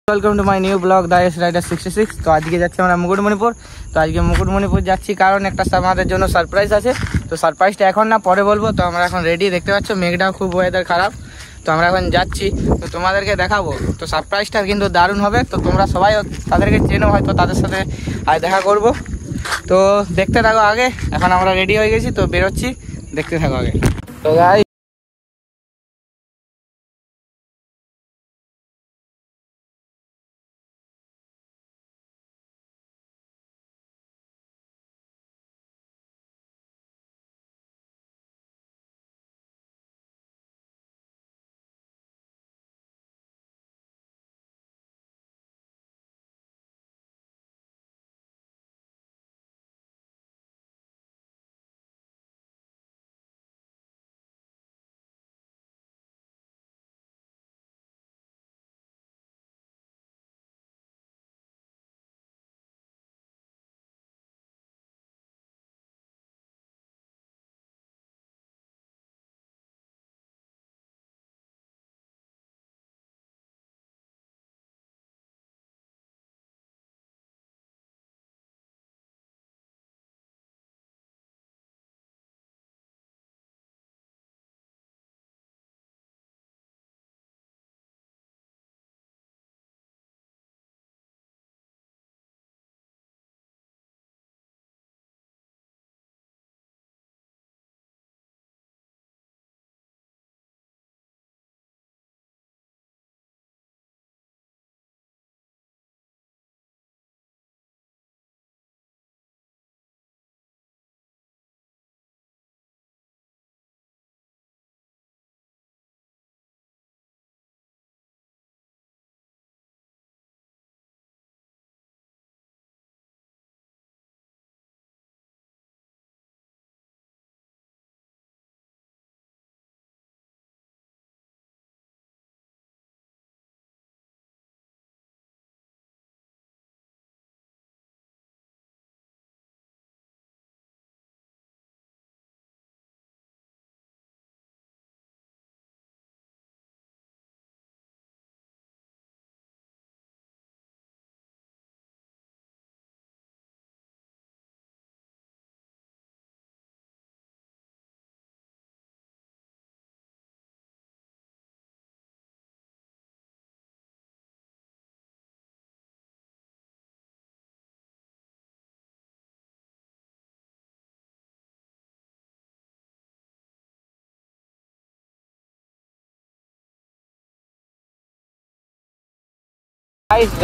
Welcome to my new blog the S rider 66। তো আজকে যাচ্ছি আমরা মুকুটমণিপুর। তো আজকে মুকুটমণিপুর যাচ্ছি কারণ একটা আমাদের জন্য সারপ্রাইজ আছে। তো সারপ্রাইজটা এখন না, পরে বলবো। তো আমরা এখন রেডি, দেখতে পাচ্ছ মেঘটাও খুব ওয়েদার খারাপ। তো আমরা এখন যাচ্ছি, তো তোমাদেরকে দেখাবো। তো সারপ্রাইজটা কিন্তু দারুণ হবে। তো তোমরা সবাই তাদেরকে চেনো, হয়তো তাদের সাথে আজ দেখা করব। তো দেখতে থাকো আগে। এখন আমরা রেডি হয়ে গেছি, তো বেরোচ্ছি, দেখতে থাকো আগে। তো গাইস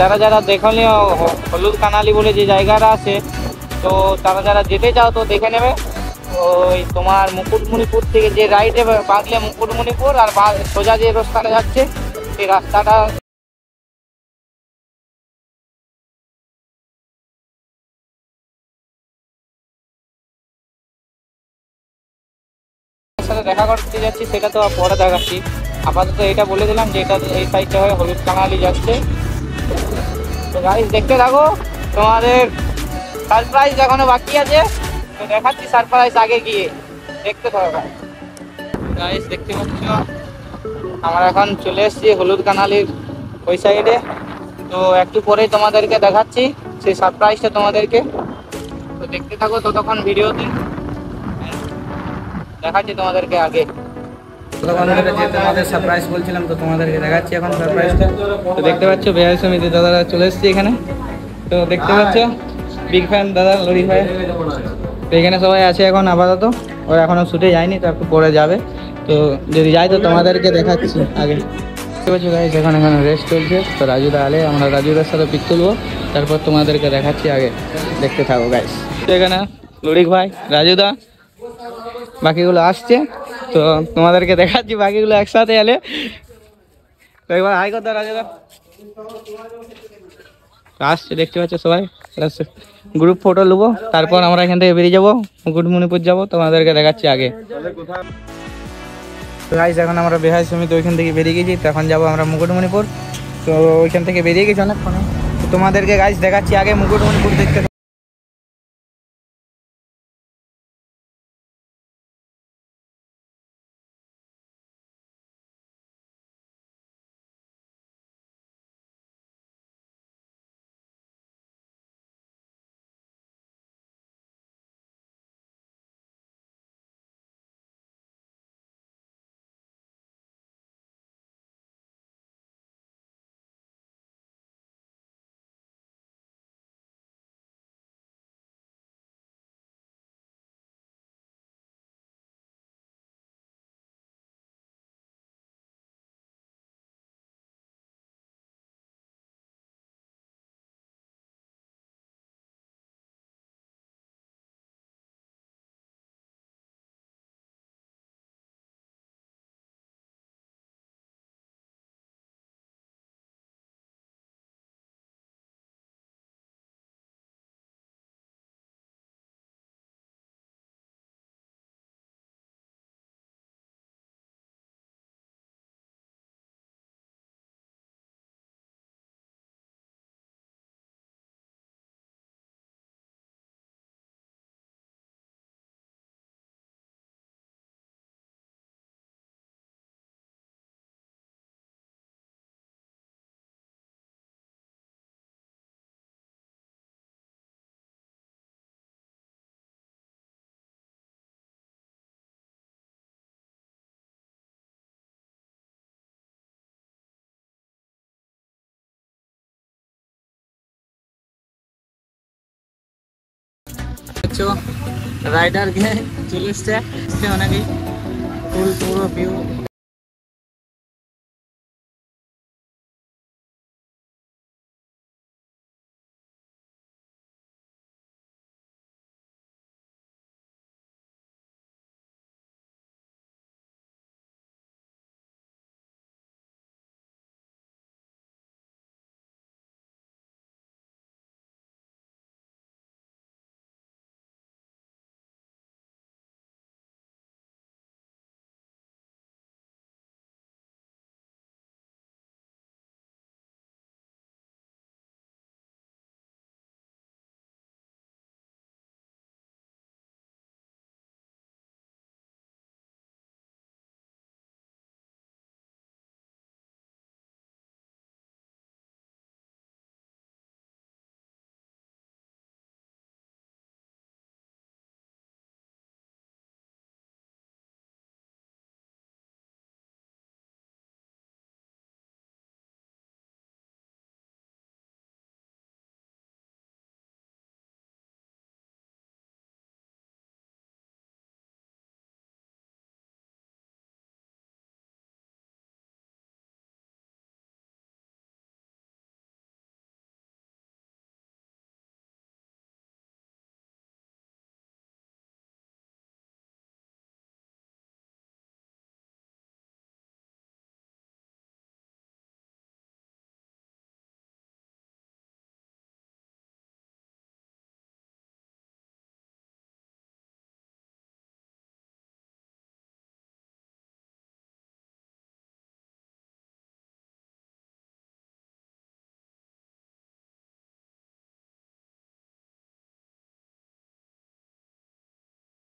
যারা যারা দেখনি হলুদ কানালি বলে যে জায়গাটা আছে, তো তারা যারা যেতে চাও তো দেখে নেবে। ওই তোমার মুকুটমণিপুর থেকে যে রাইডে বাঁধলে মুকুটমণিপুর, আর সোজা যে রাস্তাটা যাচ্ছে সেই রাস্তাটা সাথে দেখা করতে যাচ্ছি, সেটা তো পরে দেখাচ্ছি। আপাতত এটা বলে দিলাম যে এটা এই সাইডটা হয়ে হলুদ কানালি যাচ্ছে। তো গাইস দেখতে থাকো, তোমাদের সারপ্রাইজ এখনো বাকি আছে, তো দেখাচ্ছি সারপ্রাইজ আগে গিয়ে, দেখতে থাকো। গাইস দেখতে পাচ্ছ আমরা এখন চলে এসেছি হলুদ কানালির ওই সাইডে। তো একটু পরেই তোমাদেরকে দেখাচ্ছি সেই সারপ্রাইজটা তোমাদেরকে। তো দেখতে থাকো ততক্ষণ ভিডিওতে, দেখাচ্ছি তোমাদেরকে আগে। যে তোমাদের সারপ্রাইজ বলছিলাম, তো তোমাদেরকে দেখাচ্ছি এখন সারপ্রাইজটা। তো দেখতে পাচ্ছ বেহাই সমিতি দাদারা চলে এসেছি এখানে। তো দেখতে পাচ্ছ বিগ ফ্যান দাদা লরি ভাই। তো এখানে সবাই আছে এখন আপাতত, ওরা এখনো শুটে যায়নি, তো একটু পরে যাবে। তো যদি যাই তো তোমাদেরকে দেখাচ্ছি আগে। দেখতে পাচ্ছ গাইস এখন এখানে রেস্ট চলছে। তো রাজুদা আলে আমরা রাজুদার সাথে পিক তুলবো, তারপর তোমাদেরকে দেখাচ্ছি আগে, দেখতে থাকো গাইস। এখানে লরিক ভাই, রাজুদা, বাকিগুলো আসছে, তো তোমাদেরকে দেখাচ্ছি বাকিগুলো একসাথে এলে। তো একবার হাই কথা রাজুদা, আসছে দেখতে পাচ্ছ সবাই। গ্রুপ ফটো নেবো, তারপর আমরা এখান থেকে বেরিয়ে যাবো, মুকুটমণিপুর যাবো, তোমাদেরকে দেখাচ্ছি আগে। গাইস এখন আমরা বেহাই সমিতি ওইখান থেকে বেরিয়ে গেছি, তো এখন যাবো আমরা মুকুটমণিপুর। তো ওইখান থেকে বেরিয়ে গেছি অনেকক্ষণ। তো তোমাদেরকে গাইস দেখাচ্ছি আগে মুকুটমণিপুর দেখতে। পাচ্ছ রাইডার গে চলে এসছে অনেকেই ফুল পুরো ভিউ